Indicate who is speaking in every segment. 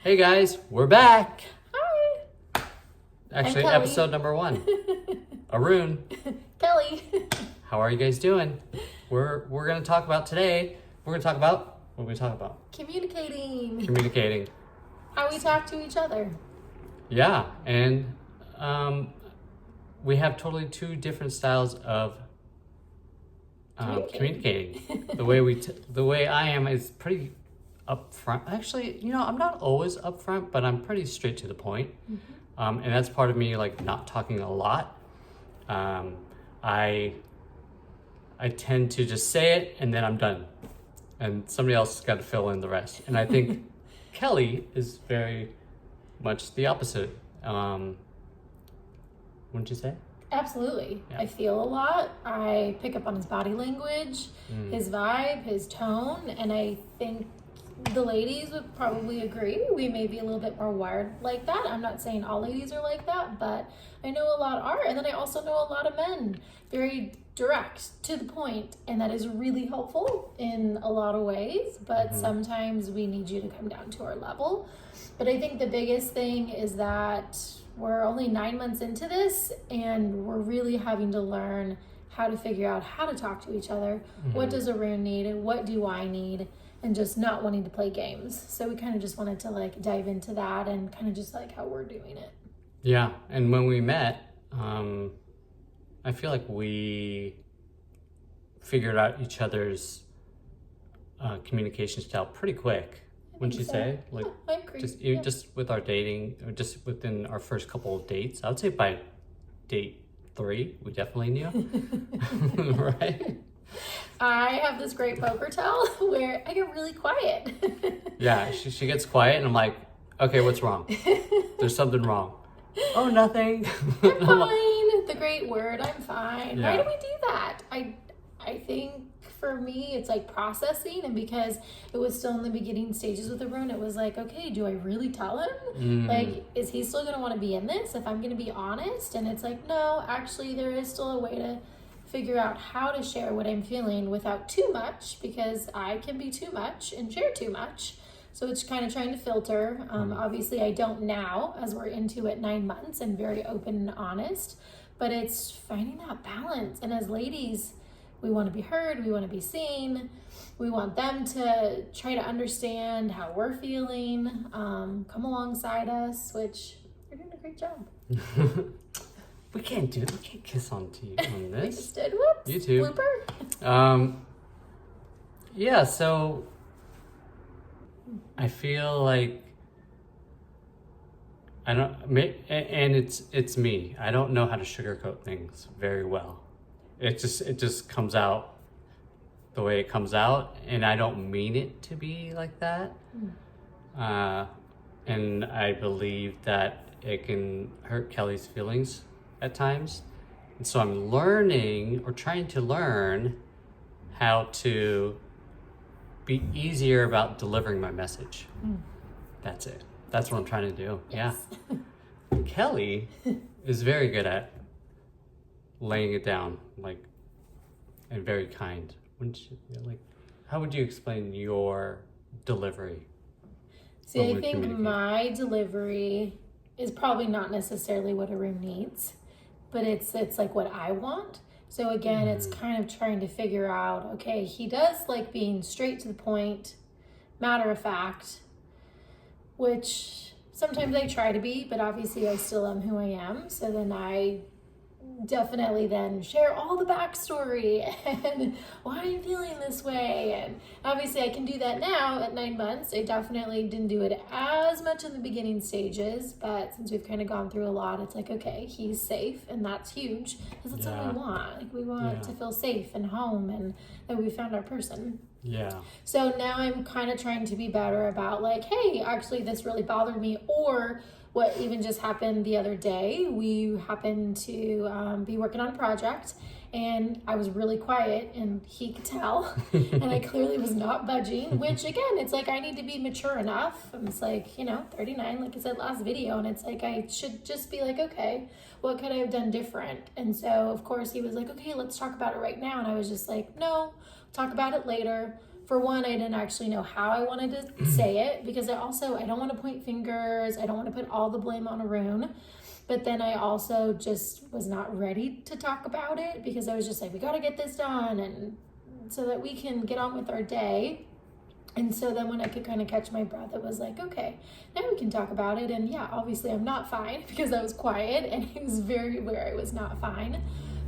Speaker 1: Hey guys, we're back.
Speaker 2: Hi.
Speaker 1: Actually,
Speaker 2: Kelly.
Speaker 1: episode number 1. Arun,
Speaker 2: Kelly.
Speaker 1: how are you guys doing? We're gonna talk about today. We're gonna talk about what are we talk about?
Speaker 2: Communicating.
Speaker 1: Communicating.
Speaker 2: How we talk to each other.
Speaker 1: Yeah, and we have totally two different styles of communicating. the way I am is pretty upfront. Actually, I'm not always upfront, but I'm pretty straight to the point.
Speaker 2: Mm-hmm.
Speaker 1: And that's part of me, like not talking a lot. I tend to just say it and then I'm done, and somebody else has got to fill in the rest. And I think Kelly is very much the opposite. Wouldn't you say?
Speaker 2: Absolutely.
Speaker 1: Yeah.
Speaker 2: I feel a lot. I pick up on his body language, his vibe, his tone, and I think the ladies would probably agree. We may be a little bit more wired like that. I'm not saying all ladies are like that, but I know a lot are. And then I also know a lot of men, very direct, to the point, and that is really helpful in a lot of ways. But sometimes we need you to come down to our level. But I think the biggest thing is that we're only 9 months into this, and we're really having to learn how to figure out how to talk to each other. What does Arun need? And what do I need? And just not wanting to play games. So we kind of just wanted to like dive into that and kind of just like how we're doing it.
Speaker 1: Yeah, and when we met, I feel like we figured out each other's communication style pretty quick. Wouldn't you say? Like,
Speaker 2: I agree.
Speaker 1: just with our dating, or just within our first couple of dates, I would say by date 3, we definitely knew. Right?
Speaker 2: I have this great poker tell where I get really quiet.
Speaker 1: Yeah, she gets quiet, and I'm like, okay, what's wrong? There's something wrong. Oh, nothing.
Speaker 2: I'm fine. The great word, I'm fine.
Speaker 1: Yeah.
Speaker 2: Why do we do that? I think for me, it's like processing, and because it was still in the beginning stages with Arun, it was like, okay, do I really tell him? Like, is he still gonna want to be in this if I'm gonna be honest? And it's like, no, actually, there is still a way to figure out how to share what I'm feeling without too much, because I can be too much and share too much. So it's kind of trying to filter. Obviously, I don't now, as we're into it 9 months and very open and honest, but it's finding that balance. And as ladies, we want to be heard, we want to be seen, we want them to try to understand how we're feeling, come alongside us, which you're doing a great job.
Speaker 1: We can't do it. We can't kiss on
Speaker 2: We
Speaker 1: this.
Speaker 2: just did. Whoops.
Speaker 1: YouTube.
Speaker 2: Blooper.
Speaker 1: Yeah, so I feel like and it's me. I don't know how to sugarcoat things very well. It just comes out the way it comes out, and I don't mean it to be like that. And I believe that it can hurt Kelly's feelings at times. And so I'm learning, or trying to learn, how to be easier about delivering my message. That's it. That's what I'm trying to do.
Speaker 2: Yes.
Speaker 1: Yeah. Kelly is very good at laying it down, like, and very kind. Wouldn't you, like, how would you explain your delivery?
Speaker 2: See, I think my delivery is probably not necessarily what Arun needs, but it's like what I want. So again, it's kind of trying to figure out, okay, he does like being straight to the point, matter of fact, which sometimes I try to be, but obviously I still am who I am. So then I definitely then share all the backstory and why I'm feeling this way. And obviously I can do that now at 9 months. I definitely didn't do it as much in the beginning stages, but since we've kind of gone through a lot, it's like, okay, he's safe, and that's huge, because that's what we want. Like, we want to feel safe and home, and that we found our person.
Speaker 1: Yeah.
Speaker 2: So now I'm kind of trying to be better about like, hey, actually this really bothered me, or what even just happened the other day. We happened to be working on a project, and I was really quiet, and he could tell, and I clearly was not budging, which again, it's like I need to be mature enough. And it's like, 39, like I said last video, and it's like I should just be like, okay, what could I have done different? And so of course he was like, okay, let's talk about it right now. And I was just like, no, talk about it later. for one, I didn't actually know how I wanted to say it, because I don't want to point fingers. I don't want to put all the blame on Arun. But then I also just was not ready to talk about it, because I was just like, we got to get this done, and so that we can get on with our day. And so then when I could kind of catch my breath, it was like, okay, now we can talk about it. And yeah, obviously I'm not fine because I was quiet and he was very aware I was not fine.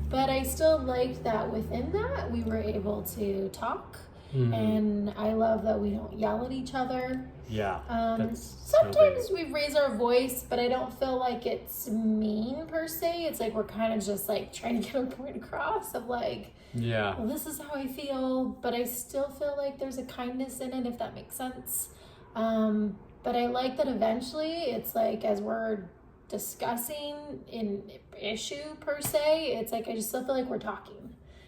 Speaker 2: But I still liked that within that we were able to talk. And I love that we don't yell at each other.
Speaker 1: Yeah.
Speaker 2: Sometimes we raise our voice, but I don't feel like it's mean per se. It's like we're kind of just like trying to get a point across of like, well, this is how I feel, but I still feel like there's a kindness in it, if that makes sense. But I like that eventually it's like, as we're discussing an issue per se, it's like I just still feel like we're talking.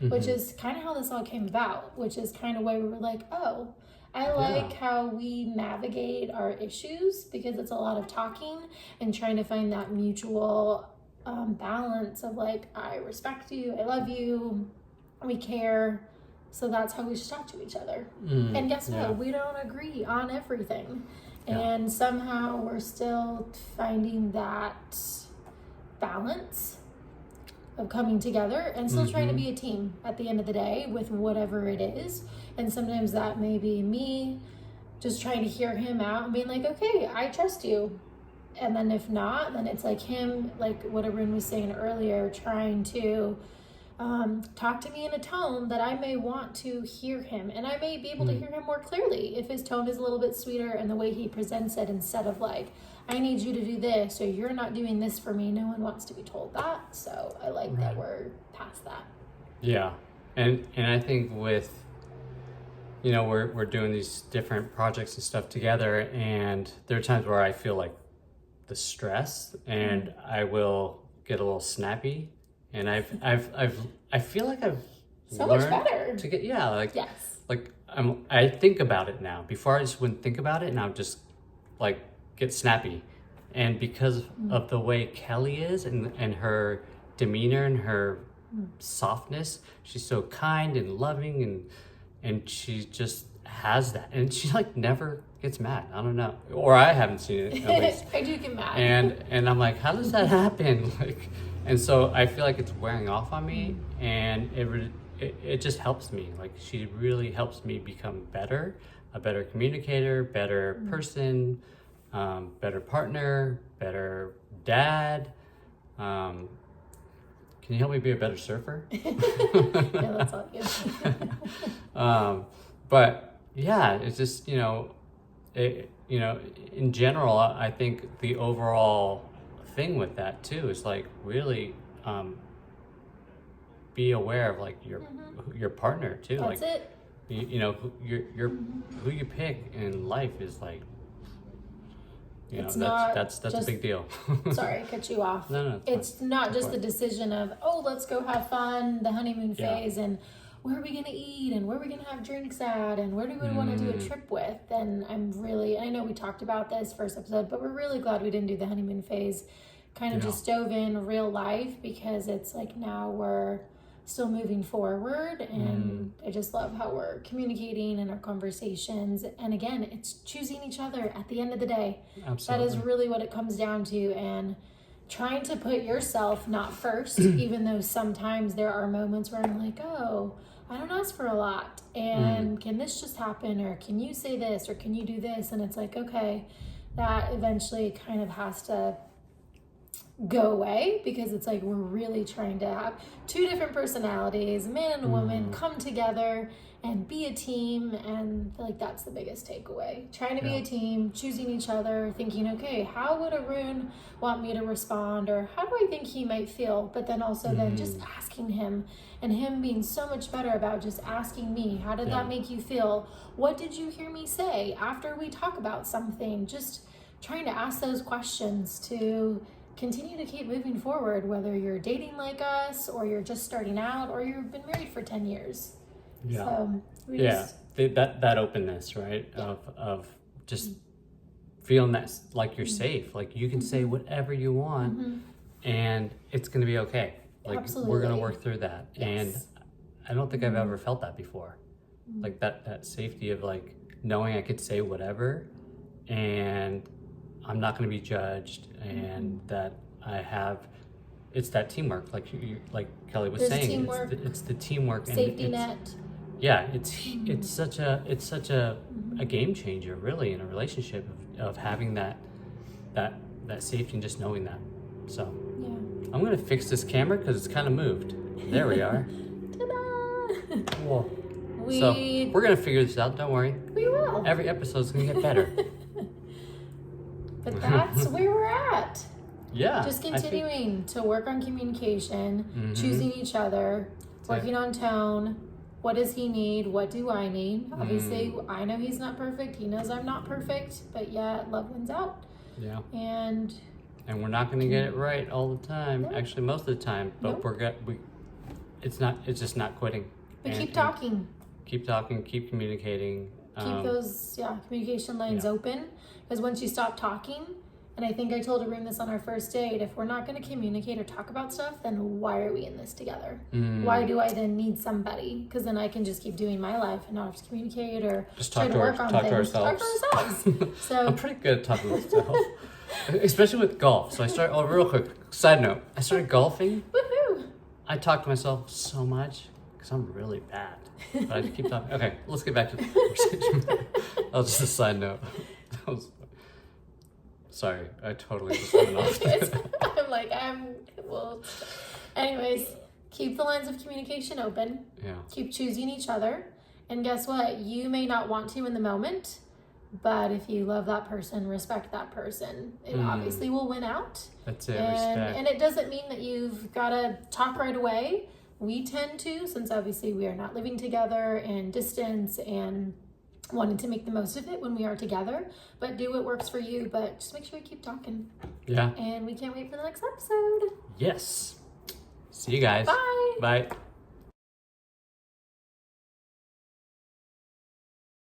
Speaker 2: Which is kind of how this all came about, which is kind of why we were like, oh, I like how we navigate our issues, because it's a lot of talking and trying to find that mutual balance of like, I respect you, I love you, we care. So that's how we should talk to each other. And guess what? We don't agree on everything. And somehow we're still finding that balance of coming together and still trying to be a team at the end of the day with whatever it is. And sometimes that may be me just trying to hear him out and being like, okay, I trust you. And then if not, then it's like him, like what Arun was saying earlier, trying to talk to me in a tone that I may want to hear him. And I may be able to hear him more clearly if his tone is a little bit sweeter and the way he presents it, instead of like, I need you to do this, or you're not doing this for me. No one wants to be told that. So I like that we're past that.
Speaker 1: Yeah. And I think with, you know, we're doing these different projects and stuff together, and there are times where I feel like the stress and I will get a little snappy, and I feel like I've
Speaker 2: so much
Speaker 1: learned
Speaker 2: better
Speaker 1: to get,
Speaker 2: yes.
Speaker 1: like I think about it now. Before I just wouldn't think about it, and I'll just like get snappy. And because of the way Kelly is and her demeanor and her softness, she's so kind and loving, and she just has that, and she like never gets mad. I don't know, or I haven't seen it at least.
Speaker 2: I do get mad,
Speaker 1: and I'm like, how does that happen? Like, and so I feel like it's wearing off on me, and it just helps me. Like, she really helps me become a better communicator, better person, better partner, better dad. Can you help me be a better surfer?
Speaker 2: Yeah, that's all good.
Speaker 1: But yeah, it's just, you know, in general, I think the overall thing with that too is like really be aware of like your partner too.
Speaker 2: That's
Speaker 1: like
Speaker 2: it.
Speaker 1: you know, who you pick in life is like, you
Speaker 2: it's
Speaker 1: know, that's a big deal.
Speaker 2: Sorry, I cut you off.
Speaker 1: No,
Speaker 2: it's not just the decision of, oh, let's go have fun, the honeymoon phase, and where are we going to eat, and where are we going to have drinks at, and where do we want to do a trip with. And I know we talked about this first episode, but we're really glad we didn't do the honeymoon phase. Kind of just dove in real life, because it's like now we're still moving forward, and I just love how we're communicating in our conversations. And again, it's choosing each other at the end of the day.
Speaker 1: Absolutely.
Speaker 2: That is really what it comes down to, and trying to put yourself not first, even though sometimes there are moments where I'm like, oh, I don't ask for a lot, and can this just happen, or can you say this, or can you do this? And it's like, okay, that eventually kind of has to go away, because it's like we're really trying to have two different personalities, a man and a woman, come together and be a team. And I feel like that's the biggest takeaway, trying to be a team, choosing each other, thinking, okay, how would Arun want me to respond, or how do I think he might feel? But then also then just asking him, and him being so much better about just asking me, how did that make you feel? What did you hear me say after we talk about something? Just trying to ask those questions to continue to keep moving forward, whether you're dating like us, or you're just starting out, or you've been married for 10 years. So
Speaker 1: that openness, right? Of just feeling that like you're safe, like you can say whatever you want, and it's going to be okay. Like, we're going to work through that. And I don't think I've ever felt that before. like that safety of like knowing I could say whatever and I'm not going to be judged, and that I have, it's that teamwork, like like Kelly was
Speaker 2: There's
Speaker 1: saying,
Speaker 2: teamwork,
Speaker 1: it's the teamwork,
Speaker 2: safety
Speaker 1: and
Speaker 2: net.
Speaker 1: yeah, it's such a game changer really in a relationship of having that safety and just knowing that. So
Speaker 2: Yeah.
Speaker 1: I'm gonna fix this camera because it's kind of moved. There we are.
Speaker 2: Ta-da!
Speaker 1: Whoa. So we're gonna figure this out. Don't worry.
Speaker 2: We will.
Speaker 1: Every episode's gonna get better.
Speaker 2: But that's where we're at.
Speaker 1: Yeah.
Speaker 2: Just continuing to work on communication, choosing each other, working on tone. What does he need? What do I need? Obviously, I know he's not perfect. He knows I'm not perfect. But yet, love wins out.
Speaker 1: Yeah.
Speaker 2: And
Speaker 1: we're not going to get it right all the time.
Speaker 2: Nope.
Speaker 1: Actually, most of the time. But it's just not quitting.
Speaker 2: But keep talking.
Speaker 1: Keep talking. Keep communicating.
Speaker 2: Keep those communication lines open. Because once you stop talking, and I think I told Arun this on our first date, if we're not going to communicate or talk about stuff, then why are we in this together? Why do I then need somebody? Because then I can just keep doing my life and not have to communicate or
Speaker 1: just
Speaker 2: try to work on things. Talk to ourselves. So
Speaker 1: I'm pretty good at talking to myself, especially with golf. So I started. Oh, real quick side note: I started golfing.
Speaker 2: Woohoo!
Speaker 1: I talk to myself so much because I'm really bad. But I just keep talking. Okay, let's get back to the conversation. That was just a side note. Sorry, I totally just went off.
Speaker 2: Well, anyways, keep the lines of communication open.
Speaker 1: Yeah.
Speaker 2: Keep choosing each other. And guess what? You may not want to in the moment, but if you love that person, respect that person, it obviously will win out.
Speaker 1: That's it, respect.
Speaker 2: And it doesn't mean that you've got to talk right away. We tend to, since obviously we are not living together and distance and wanting to make the most of it when we are together, but do what works for you. But just make sure you keep talking.
Speaker 1: Yeah.
Speaker 2: And we can't wait for the next episode.
Speaker 1: Yes. See you guys.
Speaker 2: Bye.
Speaker 1: Bye.